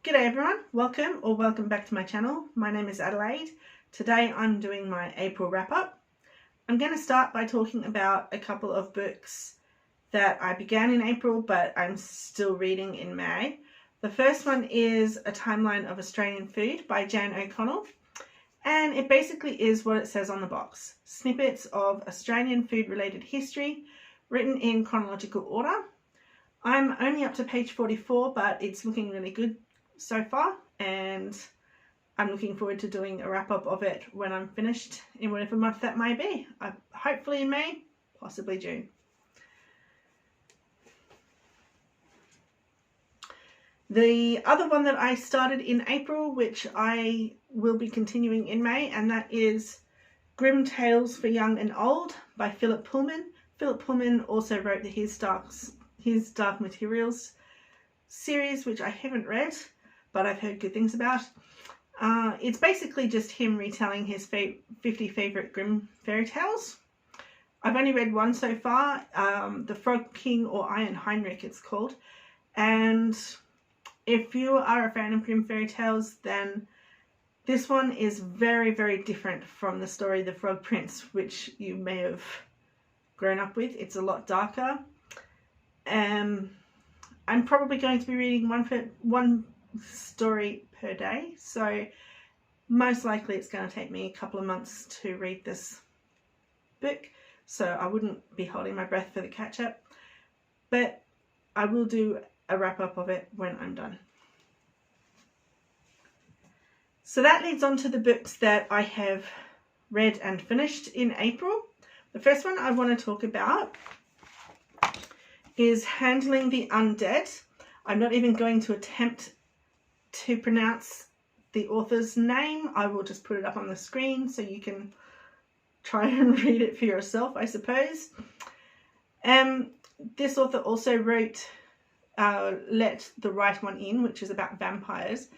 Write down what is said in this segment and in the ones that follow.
G'day everyone, welcome back to my channel. My name is Adelaide. Today I'm doing my April wrap up. I'm going to start by talking about a couple of books that I began in April but I'm still reading in May. The first one is A Timeline of Australian Food by Jan O'Connell, and it basically is what it says on the box. Snippets of Australian food related history written in chronological order. I'm only up to page 44 but it's looking really good so far, and I'm looking forward to doing a wrap up of it when I'm finished in whatever month that may be. Hopefully in May, possibly June. The other one that I started in April, which I will be continuing in May, and that is Grimm Tales for Young and Old by Philip Pullman. Philip Pullman also wrote the His Dark Materials series, which I haven't read, but I've heard good things about. It's basically just him retelling his 50 favourite Grimm fairy tales. I've only read one so far, The Frog King or Iron Heinrich it's called, and if you are a fan of Grimm fairy tales, then this one is very, very different from the story The Frog Prince, which you may have grown up with. It's a lot darker. I'm probably going to be reading one story per day, so most likely it's going to take me a couple of months to read this book, so I wouldn't be holding my breath for the catch-up, but I will do a wrap-up of it when I'm done. So that leads on to the books that I have read and finished in April. The first one I want to talk about is Handling the Undead. I'm not even going to attempt to pronounce the author's name. I will just put it up on the screen so you can try and read it for yourself, I suppose. This author also wrote Let the Right One In, which is about vampires.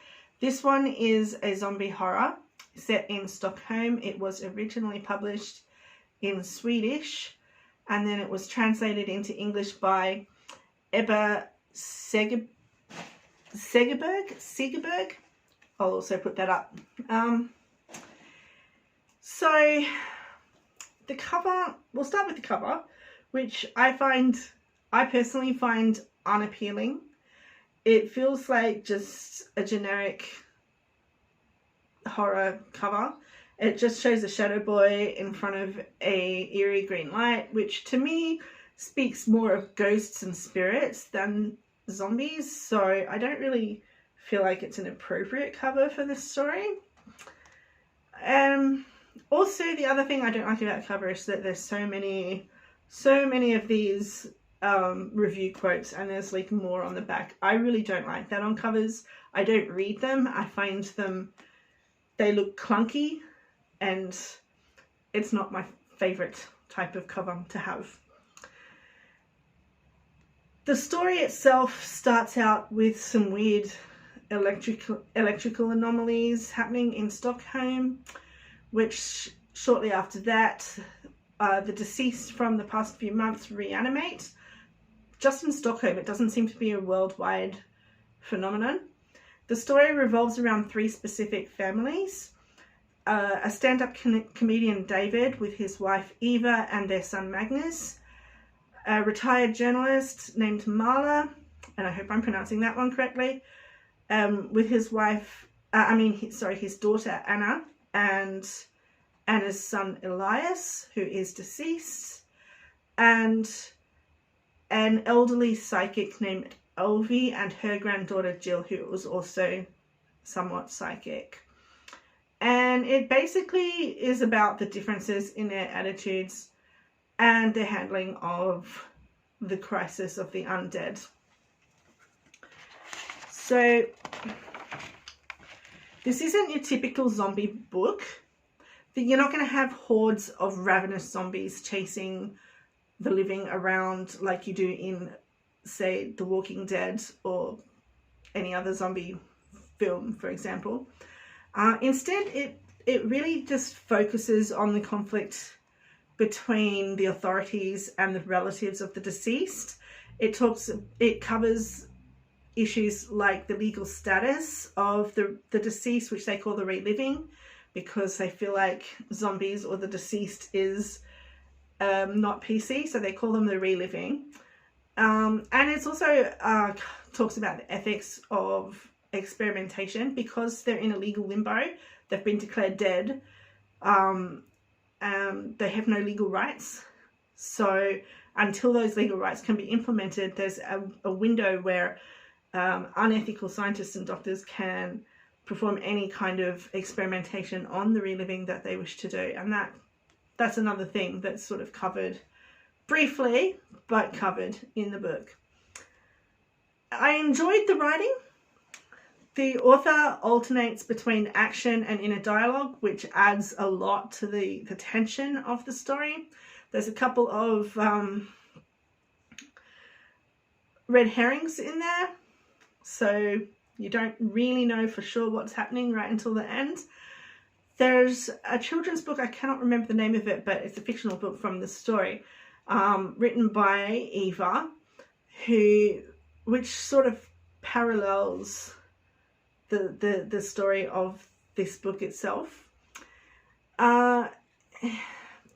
This one is a zombie horror set in Stockholm. It was originally published in Swedish, and then it was translated into English by Ebba Segerberg. I'll also put that up. So the cover, we'll start with the cover, which I personally find unappealing. It feels like just a generic horror cover. It just shows a shadow boy in front of a eerie green light, which to me speaks more of ghosts and spirits than zombies, so I don't really feel like it's an appropriate cover for this story. Also, the other thing I don't like about the cover is that there's so many of these review quotes, and there's like more on the back. I really don't like that on covers. I don't read them. I find they look clunky, and it's not my favourite type of cover to have. The story itself starts out with some weird electrical anomalies happening in Stockholm, which shortly after that, the deceased from the past few months reanimate. Just in Stockholm, it doesn't seem to be a worldwide phenomenon. The story revolves around three specific families. A stand-up comedian, David, with his wife Eva and their son Magnus. A retired journalist named Marla, and I hope I'm pronouncing that one correctly, with his wife, his daughter Anna, and Anna's son Elias, who is deceased, and an elderly psychic named Elvie and her granddaughter Jill, who was also somewhat psychic. And it basically is about the differences in their attitudes and their handling of the crisis of the undead. So this isn't your typical zombie book. You're not going to have hordes of ravenous zombies chasing the living around like you do in, say, The Walking Dead or any other zombie film, for example. Instead, it really just focuses on the conflict between the authorities and the relatives of the deceased. It covers issues like the legal status of the deceased, which they call the reliving, because they feel like zombies or the deceased is not PC, so they call them the reliving. And it's also talks about the ethics of experimentation, because they're in a legal limbo. They've been declared dead. They have no legal rights. So until those legal rights can be implemented, there's a window where unethical scientists and doctors can perform any kind of experimentation on the reliving that they wish to do. And that's another thing that's sort of covered briefly, but covered in the book. I enjoyed the writing. The author alternates between action and inner dialogue, which adds a lot to the tension of the story. There's a couple of red herrings in there, so you don't really know for sure what's happening right until the end. There's a children's book, I cannot remember the name of it, but it's a fictional book from the story, written by Eva, which sort of parallels the story of this book itself.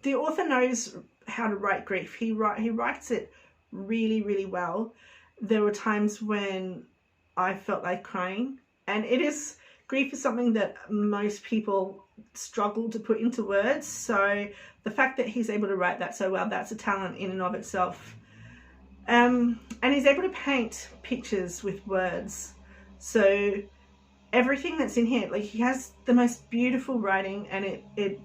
The author knows how to write grief. He writes it really, really well. There were times when I felt like crying, and grief is something that most people struggle to put into words. So the fact that he's able to write that so well, that's a talent in and of itself. And he's able to paint pictures with words. So everything that's in here, like, he has the most beautiful writing, and it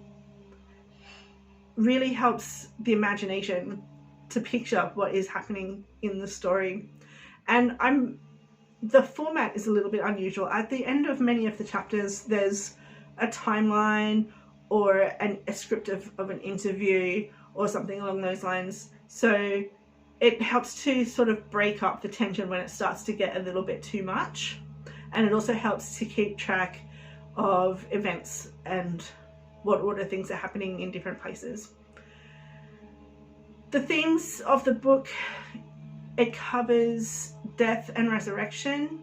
really helps the imagination to picture what is happening in the story. And the format is a little bit unusual. At the end of many of the chapters, there's a timeline or a script of an interview or something along those lines. So it helps to sort of break up the tension when it starts to get a little bit too much. And it also helps to keep track of events and what order things are happening in different places. The themes of the book, it covers death and resurrection.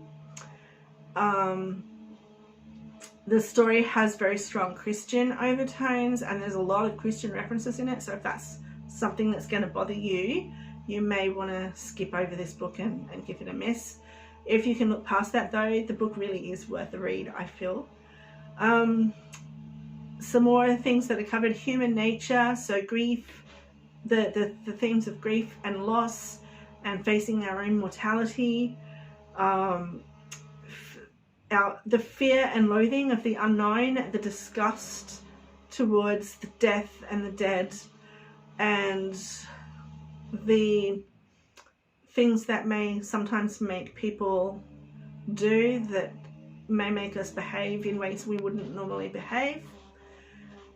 The story has very strong Christian overtones, and there's a lot of Christian references in it. So if that's something that's going to bother you, you may want to skip over this book and give it a miss. If you can look past that, though, the book really is worth a read, I feel. Some more things that are covered: human nature, so grief, the themes of grief and loss, and facing our own mortality, the fear and loathing of the unknown, the disgust towards the death and the dead, and the things that may sometimes make people do that may make us behave in ways we wouldn't normally behave.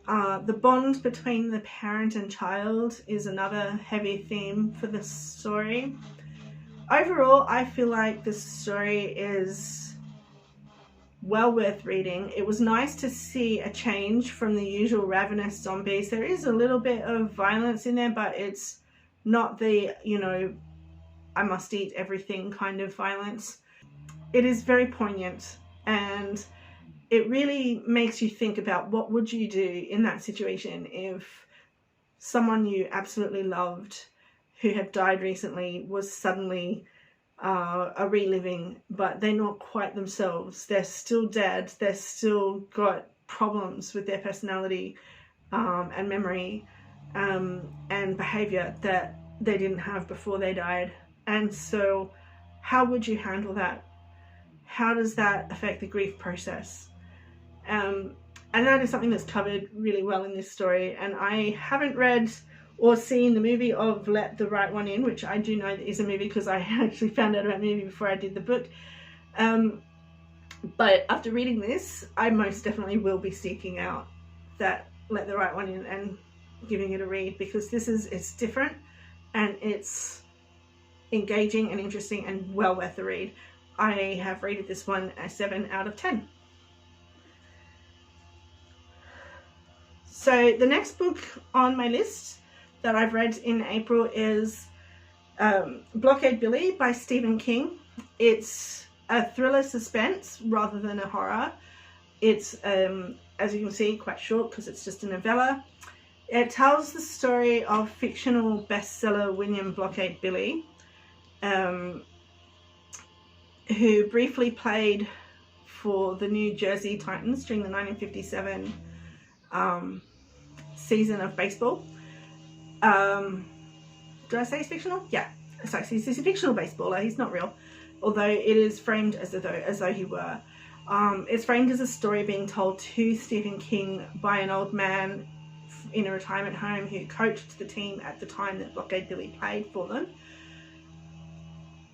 The bond between the parent and child is another heavy theme for the story. Overall, I feel like this story is well worth reading. It was nice to see a change from the usual ravenous zombies. There is a little bit of violence in there, but it's not the, I must eat everything kind of violence. It is very poignant, and it really makes you think about what would you do in that situation if someone you absolutely loved who had died recently was suddenly a reliving, but they're not quite themselves. They're still dead. They're still got problems with their personality and memory and behavior that they didn't have before they died. And so how would you handle that? How does that affect the grief process? And that is something that's covered really well in this story. And I haven't read or seen the movie of Let the Right One In, which I do know is a movie because I actually found out about the movie before I did the book. But after reading this, I most definitely will be seeking out that Let the Right One In and giving it a read, because it's different and it's engaging and interesting and well worth the read. I have rated this one a 7 out of 10. So the next book on my list that I've read in April is Blockade Billy by Stephen King. It's a thriller suspense rather than a horror. It's, as you can see, quite short because it's just a novella. It tells the story of fictional bestseller William Blockade Billy, who briefly played for the New Jersey Titans during the 1957 season of baseball. Did I say he's fictional? Yeah. So he's a fictional baseballer. He's not real, although it is framed as though he were. It's framed as a story being told to Stephen King by an old man in a retirement home who coached the team at the time that Blockade Billy played for them.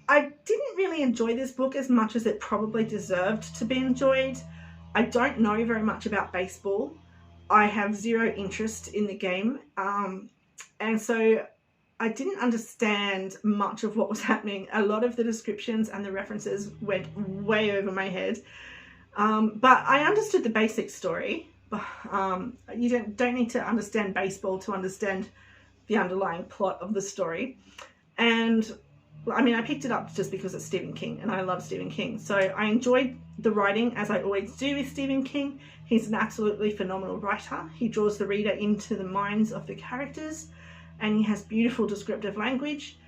I didn't really enjoy this book as much as it probably deserved to be enjoyed. I don't know very much about baseball. I have zero interest in the game. And so I didn't understand much of what was happening. A lot of the descriptions and the references went way over my head. But I understood the basic story. You don't need to understand baseball to understand the underlying plot of the story. And I mean, I picked it up just because it's Stephen King and I love Stephen King. So I enjoyed the writing, as I always do with Stephen King. He's an absolutely phenomenal writer. He draws the reader into the minds of the characters and he has beautiful descriptive language.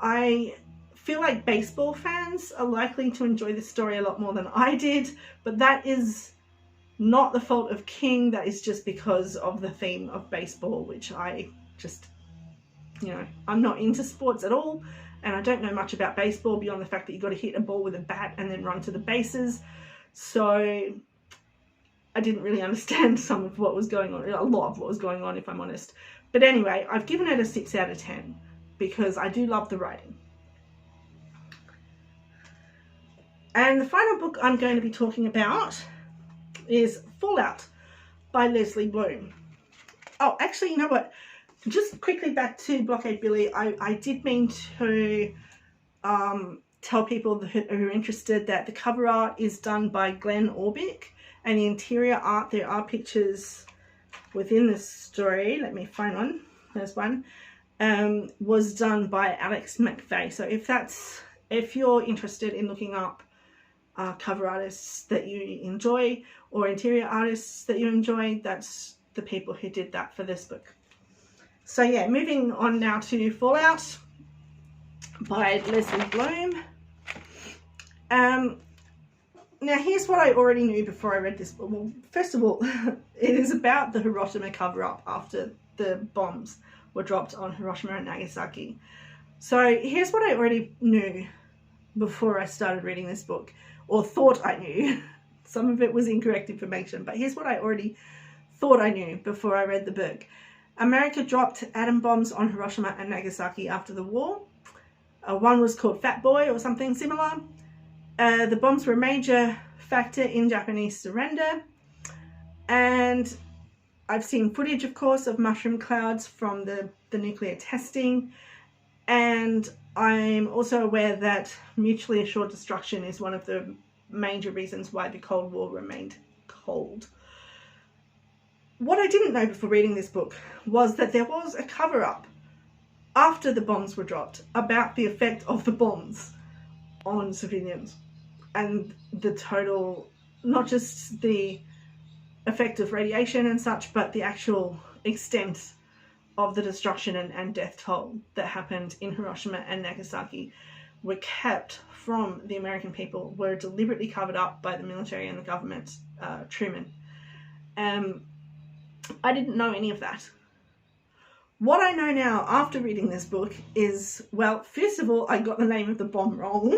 I feel like baseball fans are likely to enjoy this story a lot more than I did, but that is not the fault of King. That is just because of the theme of baseball, which I just, I'm not into sports at all. And I don't know much about baseball beyond the fact that you've got to hit a ball with a bat and then run to the bases. So I didn't really understand some of what was going on, a lot of what was going on, if I'm honest. But anyway, I've given it a 6 out of 10 because I do love the writing. And the final book I'm going to be talking about is Fallout by Lesley Blume. Oh, actually, you know what? Just quickly back to Blockade Billy, I did mean to tell people who are interested that the cover art is done by Glenn Orbick, and the interior art, there are pictures within this story. Let me find one. There's one. Was done by Alex McVeigh. So if you're interested in looking up cover artists that you enjoy or interior artists that you enjoy, that's the people who did that for this book. So yeah, moving on now to Fallout by Lesley Blume. Now here's what I already knew before I read this book. Well, first of all, it is about the Hiroshima cover-up after the bombs were dropped on Hiroshima and Nagasaki. So here's what I already knew before I started reading this book, or thought I knew. Some of it was incorrect information, but here's what I already thought I knew before I read the book. America dropped atom bombs on Hiroshima and Nagasaki after the war. One was called Fat Boy or something similar. The bombs were a major factor in Japanese surrender. And I've seen footage, of course, of mushroom clouds from the nuclear testing. And I'm also aware that mutually assured destruction is one of the major reasons why the Cold War remained cold. What I didn't know before reading this book was that there was a cover-up after the bombs were dropped about the effect of the bombs on civilians and the total, not just the effect of radiation and such, but the actual extent of the destruction and death toll that happened in Hiroshima and Nagasaki were kept from the American people, were deliberately covered up by the military and the government, Truman. I didn't know any of that. What I know now after reading this book is, well, first of all, I got the name of the bomb wrong.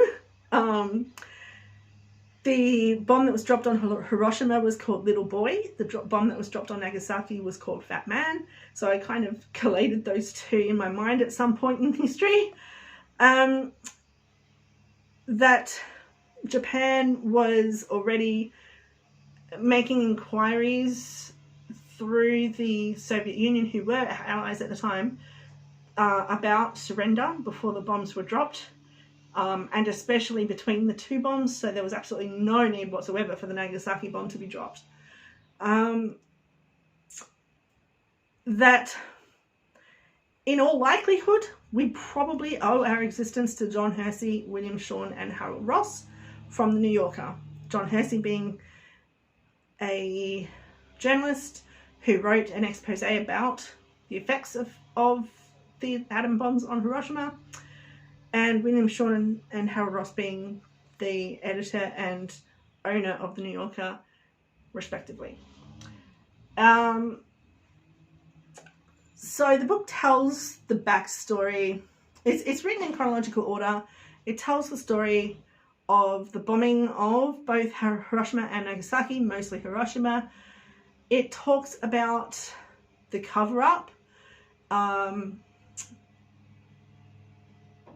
The bomb that was dropped on Hiroshima was called Little Boy. The bomb that was dropped on Nagasaki was called Fat Man. So I kind of collated those two in my mind at some point in history. That Japan was already making inquiries through the Soviet Union, who were allies at the time, about surrender before the bombs were dropped, and especially between the two bombs. So there was absolutely no need whatsoever for the Nagasaki bomb to be dropped. That in all likelihood, we probably owe our existence to John Hersey, William Shawn, and Harold Ross from The New Yorker. John Hersey being a journalist who wrote an expose about the effects of the atom bombs on Hiroshima, and William Shawn and Harold Ross being the editor and owner of The New Yorker, respectively. So the book tells the backstory. It's written in chronological order. It tells the story of the bombing of both Hiroshima and Nagasaki, mostly Hiroshima. It talks about the cover-up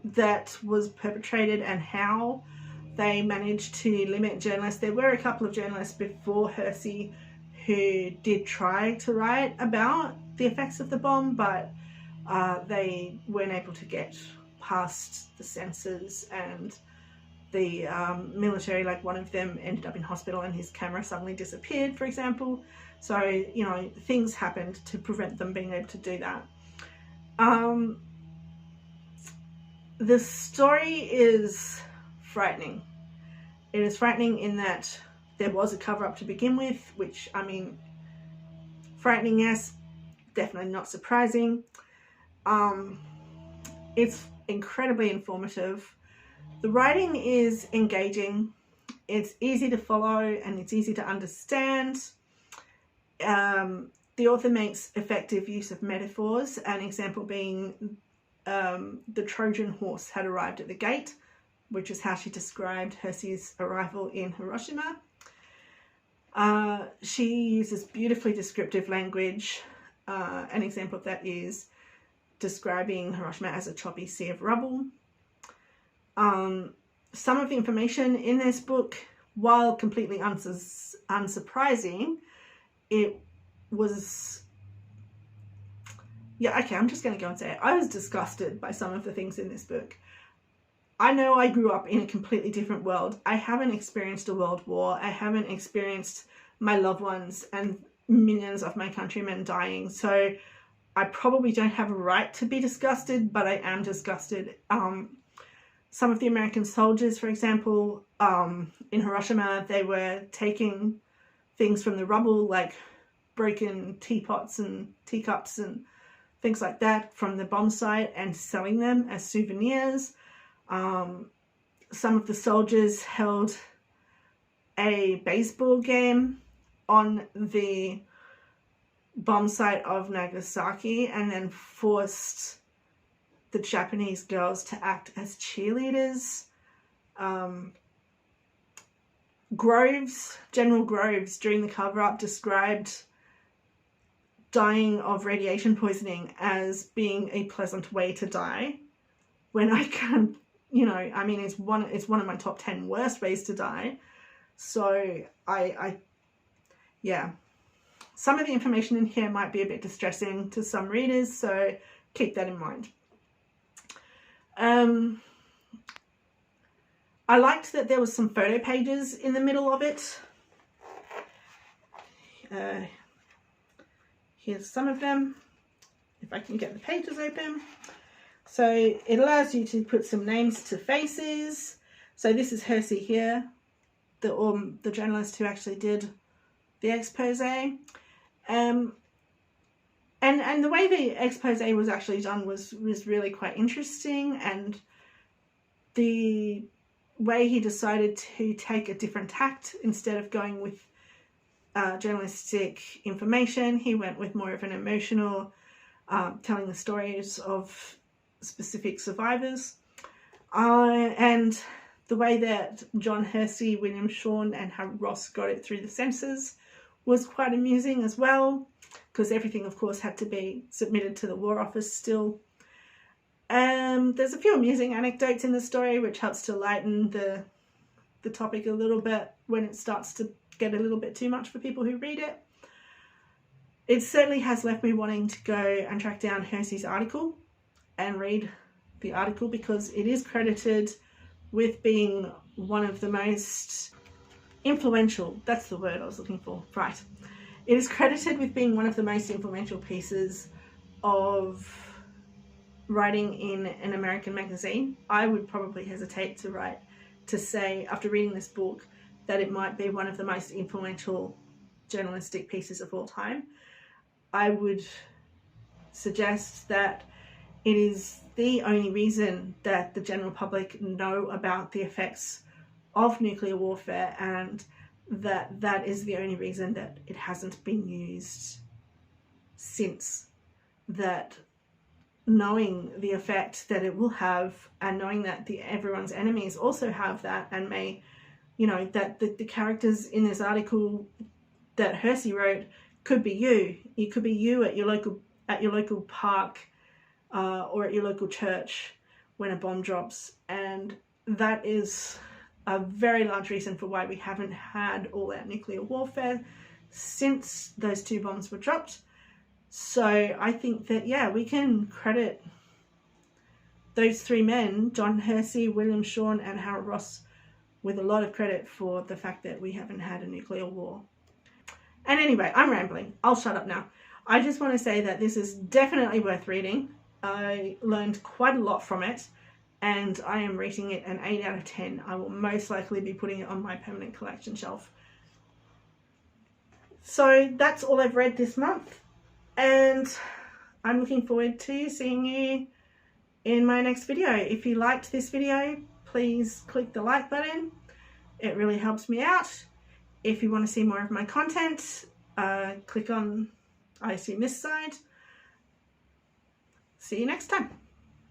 that was perpetrated and how they managed to limit journalists. There were a couple of journalists before Hersey who did try to write about the effects of the bomb, but they weren't able to get past the censors, and the military, like one of them ended up in hospital and his camera suddenly disappeared, for example. So, you know, things happened to prevent them being able to do that. The story is frightening. It is frightening in that there was a cover-up to begin with, which, I mean, frightening, yes, definitely not surprising. It's incredibly informative. The writing is engaging. It's easy to follow and it's easy to understand. The author makes effective use of metaphors, an example being the Trojan horse had arrived at the gate, which is how she described Hersey's arrival in Hiroshima. She uses beautifully descriptive language. An example of that is describing Hiroshima as a choppy sea of rubble. Some of the information in this book, while completely unsurprising, it was... Yeah, okay, I'm just going to go and say it. I was disgusted by some of the things in this book. I know I grew up in a completely different world. I haven't experienced a world war. I haven't experienced my loved ones and millions of my countrymen dying. So I probably don't have a right to be disgusted, but I am disgusted. Some of the American soldiers, for example, in Hiroshima, they were taking things from the rubble, like broken teapots and teacups and things like that from the bomb site, and selling them as souvenirs. Some of the soldiers held a baseball game on the bomb site of Nagasaki and then forced the Japanese girls to act as cheerleaders. General Groves, during the cover-up, described dying of radiation poisoning as being a pleasant way to die, when I can't, you know, I mean, it's one of my top 10 worst ways to die. So yeah, some of the information in here might be a bit distressing to some readers, so keep that in mind. I liked that there was some photo pages in the middle of it. Here's some of them, if I can get the pages open. So it allows you to put some names to faces. So this is Hersey here, the journalist who actually did the expose. And the way the expose was actually done was really quite interesting, and the way he decided to take a different tact, instead of going with journalistic information, he went with more of an emotional, telling the stories of specific survivors. And the way that John Hersey, William Shawn and Harold Ross got it through the censors was quite amusing as well, because everything, of course, had to be submitted to the War Office still. There's a few amusing anecdotes in the story, which helps to lighten the topic a little bit when it starts to get a little bit too much for people who read it. It certainly has left me wanting to go and track down Hersey's article and read the article, because it is credited with being one of the most influential, that's the word I was looking for, right. It is credited with being one of the most influential pieces of writing in an American magazine, I would probably hesitate to say, after reading this book, that it might be one of the most influential journalistic pieces of all time. I would suggest that it is the only reason that the general public know about the effects of nuclear warfare, and that is the only reason that it hasn't been used since. That knowing the effect that it will have, and knowing that everyone's enemies also have that, and may, you know, that the characters in this article that Hersey wrote could be you. It could be you at your local park or at your local church when a bomb drops, and that is a very large reason for why we haven't had all that nuclear warfare since those 2 bombs were dropped. So I think that, yeah, we can credit those 3 men, John Hersey, William Shawn and Harold Ross, with a lot of credit for the fact that we haven't had a nuclear war. And anyway, I'm rambling. I'll shut up now. I just want to say that this is definitely worth reading. I learned quite a lot from it, and I am rating it an 8 out of 10. I will most likely be putting it on my permanent collection shelf. So that's all I've read this month, and I'm looking forward to seeing you in my next video. If you liked this video, please click the like button. It really helps me out. If you want to see more of my content, click on, I assume, this side. See you next time.